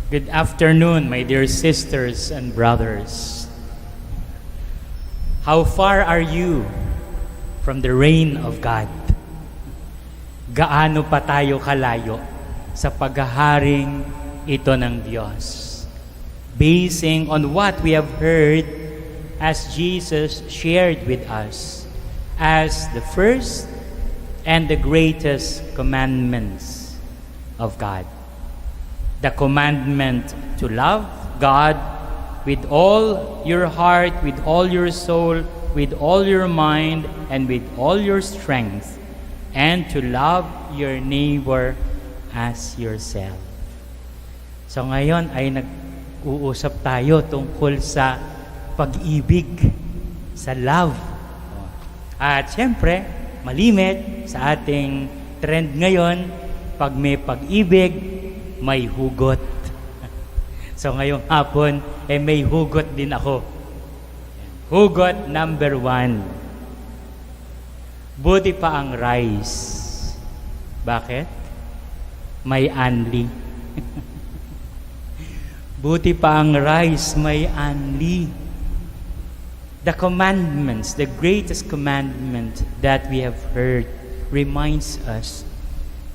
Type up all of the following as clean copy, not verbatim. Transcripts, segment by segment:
Good afternoon, my dear sisters and brothers. How far are you from the reign of God? Gaano pa tayo kalayo sa paghaharing ito ng Diyos? Basing on what we have heard as Jesus shared with us as the first and the greatest commandments of God. The commandment to love God with all your heart, with all your soul, with all your mind, and with all your strength, and to love your neighbor as yourself. So ngayon ay nag-uusap tayo tungkol sa pag-ibig, sa love. At siyempre, malimit sa ating trend ngayon, pag may pag-ibig, may hugot. So ngayong hapon, may hugot din ako. Hugot number 1. Buti pa ang rice. Bakit? May anli. Buti pa ang rice, may anli. The commandments, the greatest commandment that we have heard reminds us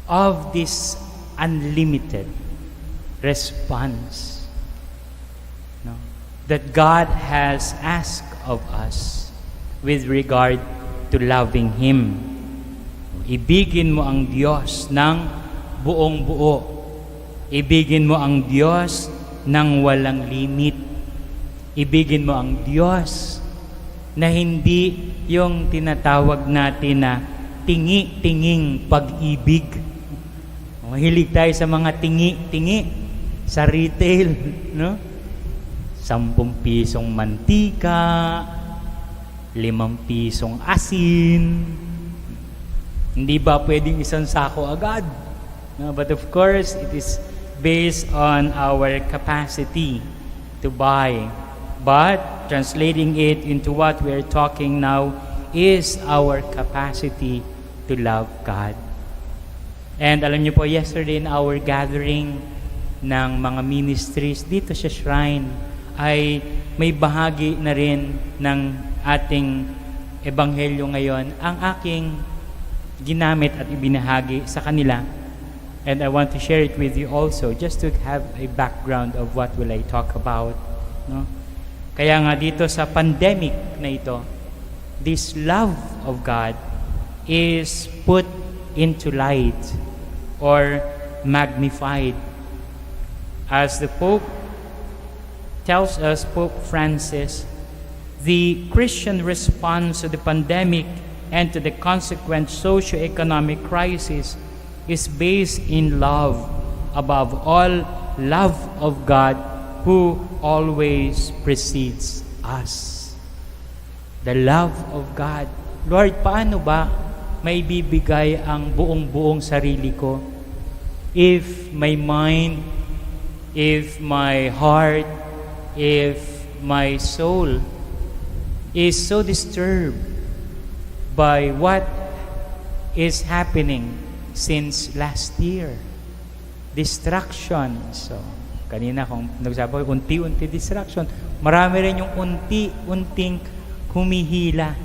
of this unlimited response, no, that God has asked of us with regard to loving Him. Ibigin mo ang Diyos ng buong buo. Ibigin mo ang Diyos ng walang limit. Ibigin mo ang Diyos na hindi yung tinatawag natin na tingi-tinging pag-ibig. Mahilig tayo sa mga tingi-tingi sa retail, no? 10 pisong mantika, 5 pisong asin. Hindi ba pwedeng isang sako agad? No, but of course, it is based on our capacity to buy. But translating it into what we are talking now is our capacity to love God. And alam niyo po, yesterday in our gathering ng mga ministries dito sa Shrine, ay may bahagi na rin ng ating ebanghelyo ngayon ang aking ginamit at ibinahagi sa kanila. And I want to share it with you also, just to have a background of what will I talk about. No? Kaya nga dito sa pandemic na ito, this love of God is put into light or magnified. As the Pope tells us, Pope Francis, the Christian response to the pandemic and to the consequent socio-economic crisis is based in love, above all, love of God who always precedes us. The love of God. Lord, paano ba may bibigay ang buong-buong sarili ko? If my mind, if my heart, if my soul is so disturbed by what is happening since last year. Distraction. So, kanina kung nagsabi ko, unti-unti distraction. Marami rin yung unti-unting humihila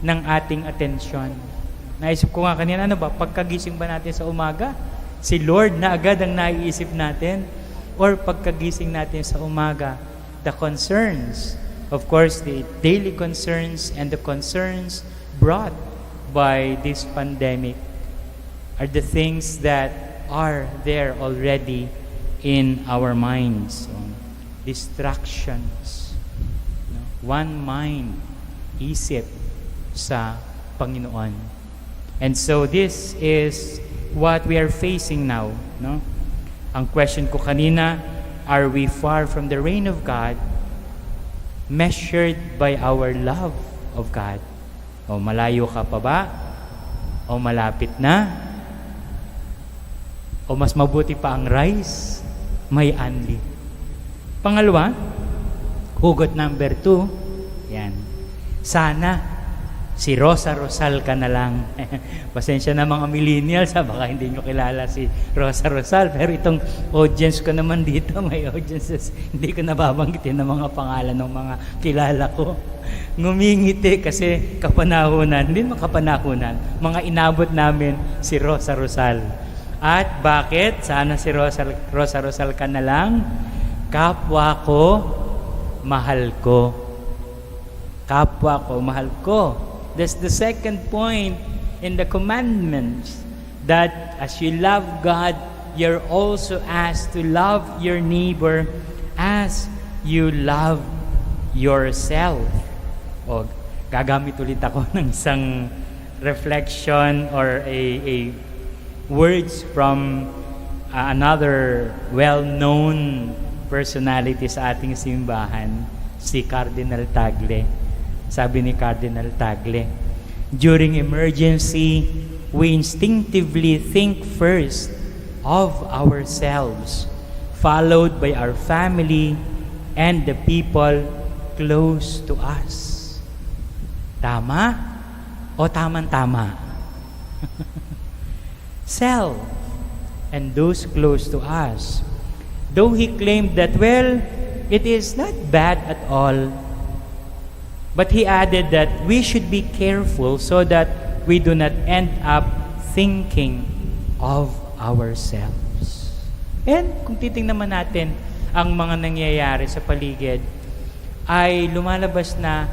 ng ating atensyon. Naisip ko nga kanina, ano ba, pagkagising ba natin sa umaga, si Lord na agad ang naiisip natin? Or pagkagising natin sa umaga, the concerns, of course, the daily concerns and the concerns brought by this pandemic are the things that are there already in our minds. So, distractions. No? One mind, isip sa Panginoon. And so this is what we are facing now. No? Ang question ko kanina, are we far from the reign of God measured by our love of God? O malayo ka pa ba? O malapit na? O mas mabuti pa ang rice? May anli. Pangalawa, hugot number 2, yan. Sana Si Rosa Rosal ka na lang. Pasensya na mga millennials, baka hindi nyo kilala si Rosa Rosal. Pero itong audience ko naman dito, may audiences, hindi ko nababanggitin ng mga pangalan ng mga kilala ko. Ngumingiti kasi kapanahunan, hindi naman kapanahunan, mga inabot namin si Rosa Rosal. At bakit? Sana si Rosa Rosal ka na lang. Kapwa ko, mahal ko. Kapwa ko, mahal ko. That's the second point in the commandments, that as you love God, you're also asked to love your neighbor as you love yourself. O, gagamit ulit ako ng isang reflection or a words from another well-known personality sa ating simbahan, si Cardinal Tagle. Sabi ni Cardinal Tagle, during emergency, we instinctively think first of ourselves, followed by our family and the people close to us. Tama o tamang-tama? Self and those close to us. Though he claimed that, well, it is not bad at all, but he added that we should be careful so that we do not end up thinking of ourselves. And kung titingnan naman natin ang mga nangyayari sa paligid, ay lumalabas na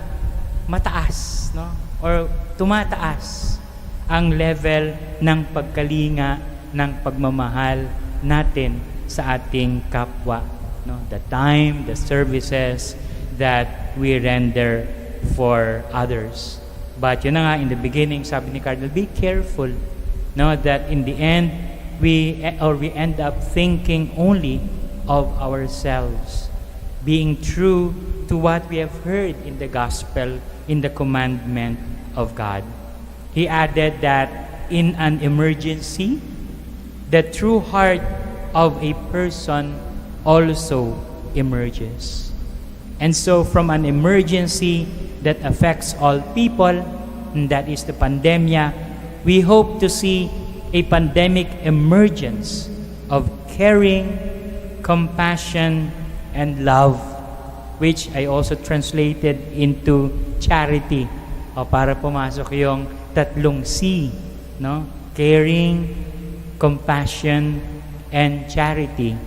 mataas, no? Or tumataas ang level ng pagkalinga, ng pagmamahal natin sa ating kapwa, no? The time, the services that we render for others. But yun na nga, in the beginning, sabi ni Cardinal, be careful, no, that in the end, we end up thinking only of ourselves, being true to what we have heard in the gospel, in the commandment of God. He added that in an emergency, the true heart of a person also emerges. And so from an emergency that affects all people, and that is the pandemia, we hope to see a pandemic emergence of caring, compassion, and love, which I also translated into charity. O para pumasok yung tatlong C, no? Caring, compassion, and charity.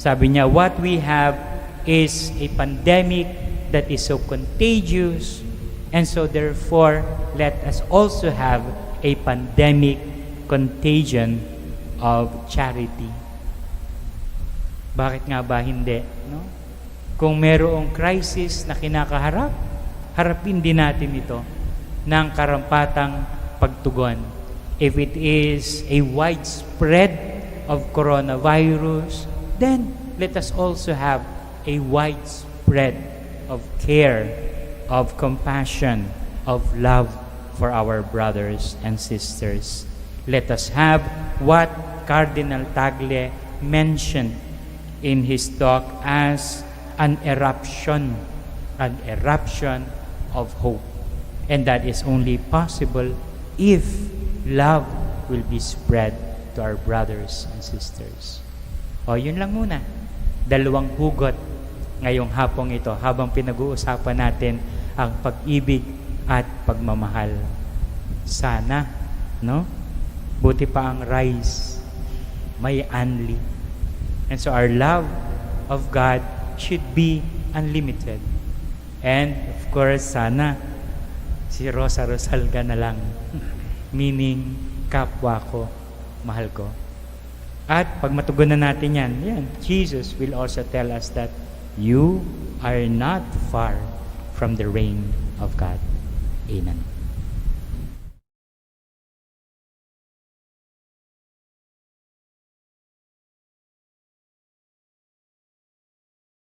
Sabi niya, what we have is a pandemic that is so contagious, and so therefore let us also have a pandemic contagion of charity. Bakit nga ba hindi, no? Kung merong crisis na kinakaharap, harapin din natin ito ng karampatang pagtugon. If it is a widespread of coronavirus, then let us also have a widespread of care, of compassion, of love for our brothers and sisters. Let us have what Cardinal Tagle mentioned in his talk as an eruption of hope. And that is only possible if love will be spread to our brothers and sisters. O, yun lang muna. Dalawang hugot ngayong hapong ito habang pinag-uusapan natin ang pag-ibig at pagmamahal. Sana, no? Buti pa ang rice, may unli. And so our love of God should be unlimited. And of course, sana si Rosa Rosal ka na lang. Meaning, kapwa ko, mahal ko. At pag matugunan natin yan, Jesus will also tell us that you are not far from the reign of God. Amen.